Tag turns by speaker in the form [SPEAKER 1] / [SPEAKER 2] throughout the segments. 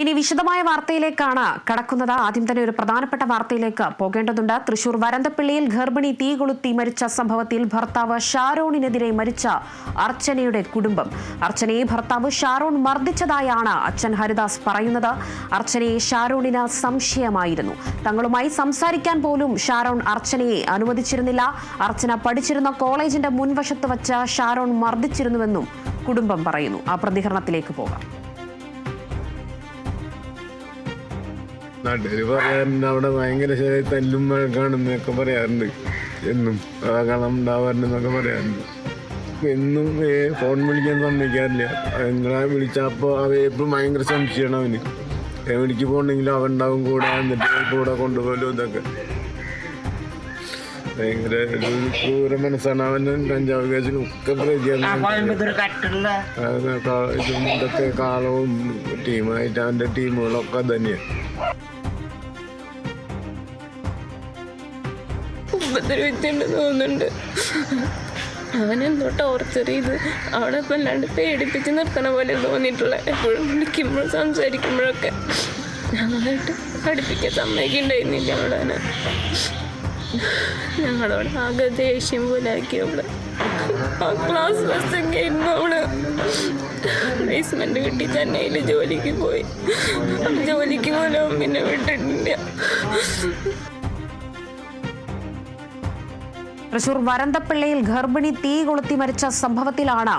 [SPEAKER 1] ഇനി വിശദമായ വാർത്തയിലേക്കാണ് കടക്കുന്നത്. ആദ്യം തന്നെ ഒരു പ്രധാനപ്പെട്ട വാർത്തയിലേക്ക് പോകേണ്ടതുണ്ട്. തൃശൂർ വരന്തപ്പള്ളിയിൽ ഗർഭിണി തീ കൊളുത്തി മരിച്ച സംഭവത്തിൽ ഭർത്താവ് ഷാരോണിനെതിരെ മരിച്ച അർച്ചനയുടെ കുടുംബം. അർച്ചനയെ ഭർത്താവ് ഷാരോൺ മർദ്ദിച്ചതായാണ് അച്ഛൻ ഹരിദാസ് പറയുന്നത്. അർച്ചനയെ ഷാരോണിന് സംശയമായിരുന്നു. തങ്ങളുമായി സംസാരിക്കാൻ പോലും ഷാരോൺ അർച്ചനയെ അനുവദിച്ചിരുന്നില്ല. അർച്ചന പഠിച്ചിരുന്ന കോളേജിന്റെ മുൻവശത്ത് വച്ച് ഷാരോൺ മർദ്ദിച്ചിരുന്നുവെന്നും കുടുംബം പറയുന്നു. ആ പ്രതികരണത്തിലേക്ക് പോകാം.
[SPEAKER 2] നാട്ടുകാർ പറയാറുണ്ട് അവിടെ ഭയങ്കര തല്ലും മഴക്കാണെന്നൊക്കെ പറയാറുണ്ട്. എന്നും കളം ഉണ്ടാവാറുണ്ടെന്നൊക്കെ പറയാറുണ്ട്. എന്നും ഫോൺ വിളിക്കാൻ സമ്മതിക്കാറില്ല. നിങ്ങളെ വിളിച്ചപ്പോൾ എപ്പോഴും ഭയങ്കര സംശയമാണ് അവന്. എവിടേക്ക് പോകണമെങ്കിലും അവൻ ഉണ്ടാവും കൂടെ, എന്നിട്ട് കൂടെ കൊണ്ടുപോലും ഇതൊക്കെ ഭയങ്കര ഒരു ക്രൂര മനസ്സാണ്. അവന് കഞ്ചാവ് കേസിലും ഒക്കെ ഇതൊക്കെ കാലവും ടീമായിട്ട് അവൻ്റെ ടീമുകളൊക്കെ തന്നെയാണ്.
[SPEAKER 3] ഉപദ്രവിച്ചുണ്ട് തോന്നുന്നുണ്ട്. അവനെന്തോ ടോർച്ചർ ചെയ്ത് അവിടെ ഇപ്പം അല്ലാണ്ട് പേടിപ്പിച്ച് നിർത്തണ പോലെ തോന്നിയിട്ടുള്ള. എപ്പോഴും വിളിക്കുമ്പോഴും സംസാരിക്കുമ്പോഴൊക്കെ ഞങ്ങളായിട്ട് പഠിപ്പിക്കാൻ സമ്മതിക്കുന്നുണ്ടായിരുന്നില്ല. ഞങ്ങളോട് ആകെ ദേഷ്യം പോലെ ആക്കി. അവിടെ ആ ക്ലാസ് ബസ്സൊക്കെ ആയിരുന്നു. അവിടെ പ്ലേസ്മെന്റ് കിട്ടി ചെന്നൈയിൽ ജോലിക്ക് പോയി. ജോലിക്ക് പോലും പിന്നെ വിട്ടിട്ടില്ല.
[SPEAKER 1] തൃശൂർ വരന്തപ്പള്ളിയിൽ ഗർഭിണി തീ കൊളുത്തി മരിച്ച സംഭവത്തിലാണ്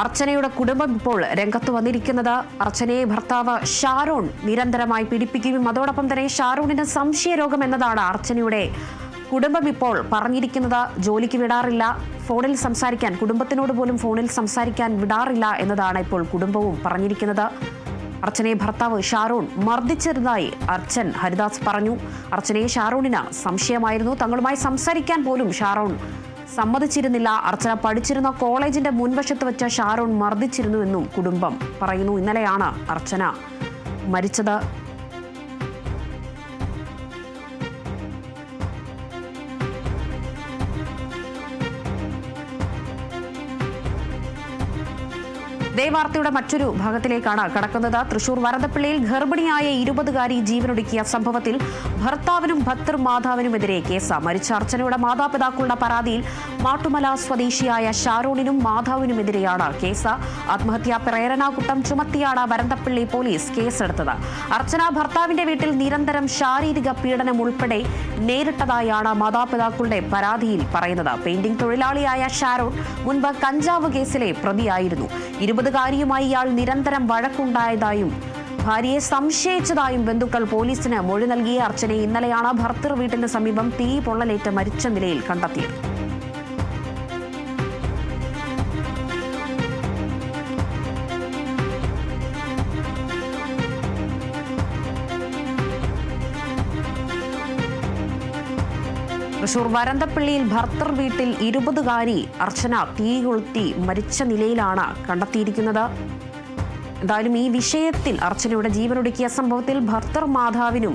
[SPEAKER 1] അർച്ചനയുടെ കുടുംബം ഇപ്പോൾ രംഗത്ത് വന്നിരിക്കുന്നത്. അർച്ചനയെ ഭർത്താവ് ഷാരോൺ നിരന്തരമായി പീഡിപ്പിക്കുകയും അതോടൊപ്പം തന്നെ ഷാരോണിന് സംശയരോഗം എന്നതാണ് അർച്ചനയുടെ കുടുംബം ഇപ്പോൾ പറഞ്ഞിരിക്കുന്നത്. ജോലിക്ക് വിടാറില്ല, ഫോണിൽ സംസാരിക്കാൻ, കുടുംബത്തിനോട് പോലും ഫോണിൽ സംസാരിക്കാൻ വിടാറില്ല എന്നതാണ് ഇപ്പോൾ കുടുംബവും പറഞ്ഞിരിക്കുന്നത്. അർച്ചനയെ ഭർത്താവ് ഷാരോൺ മർദ്ദിച്ചിരുന്നതായി അച്ഛൻ ഹരിദാസ് പറഞ്ഞു. അർച്ചനയെ ഷാരോണിന് സംശയമായിരുന്നു. തങ്ങളുമായി സംസാരിക്കാൻ പോലും ഷാരോൺ സമ്മതിച്ചിരുന്നില്ല. അർച്ചന പഠിച്ചിരുന്ന കോളേജിന്റെ മുൻവശത്ത് വെച്ച് ഷാരോൺ മർദ്ദിച്ചിരുന്നുവെന്നും കുടുംബം പറയുന്നു. ഇന്നലെയാണ് അർച്ചന മരിച്ചത്. വാർത്തയുടെ മറ്റൊരു ഭാഗത്തിലേക്കാണ് കടക്കുന്നത്. തൃശൂർ വരന്തപ്പള്ളിയിൽ ഗർഭിണിയായ 20-കാരി ജീവനൊടുക്കിയ സംഭവത്തിൽ ഭർത്താവിനും ഭർത്തൃ മാതാവിനുമെതിരെ കേസ്. മരിച്ച അർച്ചനയുടെ മാതാപിതാക്കളുടെ പരാതിയിൽ മാട്ടുമല സ്വദേശിയായ ഷാരോണിനും മാതാവിനുമെതിരെയാണ് കേസ്. ആത്മഹത്യാ പ്രേരണാകുറ്റം ചുമത്തിയാണ് വരന്തപ്പള്ളി പോലീസ് കേസെടുത്തത്. അർച്ചന ഭർത്താവിന്റെ വീട്ടിൽ നിരന്തരം ശാരീരിക പീഡനം ഉൾപ്പെടെ നേരിട്ടതായാണ് മാതാപിതാക്കളുടെ പരാതിയിൽ പറയുന്നത്. പെയിന്റിംഗ് തൊഴിലാളിയായ ഷാരോൺ മുൻപ് കഞ്ചാവ് കേസിലെ പ്രതിയായിരുന്നു. 20-കാരിയുമായി ഇയാൾ നിരന്തരം വഴക്കുണ്ടായതായും ഭാര്യയെ സംശയിച്ചതായും ബന്ധുക്കൾ പോലീസിന് മൊഴി നൽകിയ അർച്ചനയെ ഇന്നലെയാണ് ഭർത്തൃ വീട്ടിന് സമീപം തീ പൊള്ളലേറ്റ് മരിച്ച നിലയിൽ കണ്ടെത്തിയത്. തൃശൂർ വരന്തപ്പള്ളിയിൽ ഭർത്തൃ വീട്ടിൽ 20-കാരി അർച്ചന തീ കൊളുത്തി മരിച്ച നിലയിലാണ് കണ്ടെത്തിയിരിക്കുന്നത്. എന്തായാലും ഈ വിഷയത്തിൽ അർച്ചനയുടെ ജീവനൊടുക്കിയ സംഭവത്തിൽ ഭർത്തൃ മാതാവിനും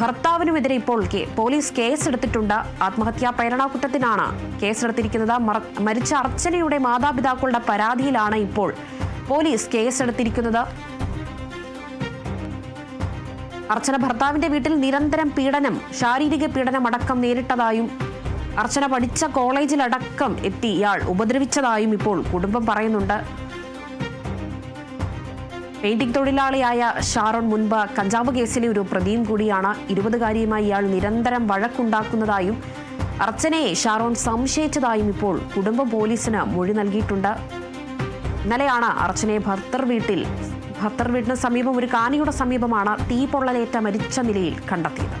[SPEAKER 1] ഭർത്താവിനുമെതിരെ ഇപ്പോൾ പോലീസ് കേസെടുത്തിട്ടുണ്ട്. ആത്മഹത്യാ പ്രേരണാകുറ്റത്തിനാണ് കേസെടുത്തിരിക്കുന്നത്. മരിച്ച അർച്ചനയുടെ മാതാപിതാക്കളുടെ പരാതിയിലാണ് ഇപ്പോൾ പോലീസ് കേസെടുത്തിരിക്കുന്നത്. അർച്ചന ഭർത്താവിന്റെ വീട്ടിൽ നിരന്തരം പീഡനം, ശാരീരിക പീഡനം അടക്കം നേരിട്ടതായും അർച്ചന പഠിച്ച കോളേജിലടക്കം എത്തി ഇയാൾ ഉപദ്രവിച്ചതായും ഇപ്പോൾ കുടുംബം പറയുന്നുണ്ട്. പെയിന്റിംഗ് തൊഴിലാളിയായ ഷാരോൺ മുൻപ് കഞ്ചാവ് കേസിലെ ഒരു പ്രതിയും കൂടിയാണ്. 20-കാരിയുമായി ഇയാൾ നിരന്തരം വഴക്കുണ്ടാക്കുന്നതായും അർച്ചനയെ ഷാരോൺ സംശയിച്ചതായും ഇപ്പോൾ കുടുംബം പോലീസിന് മൊഴി നൽകിയിട്ടുണ്ട്. ഇന്നലെയാണ് അർച്ചനയെ ഭർത്തൃ വീട്ടിന് സമീപം ഒരു കാനിയുടെ സമീപമാണ് തീ പൊള്ളലേറ്റ മരിച്ച നിലയിൽ കണ്ടെത്തിയത്.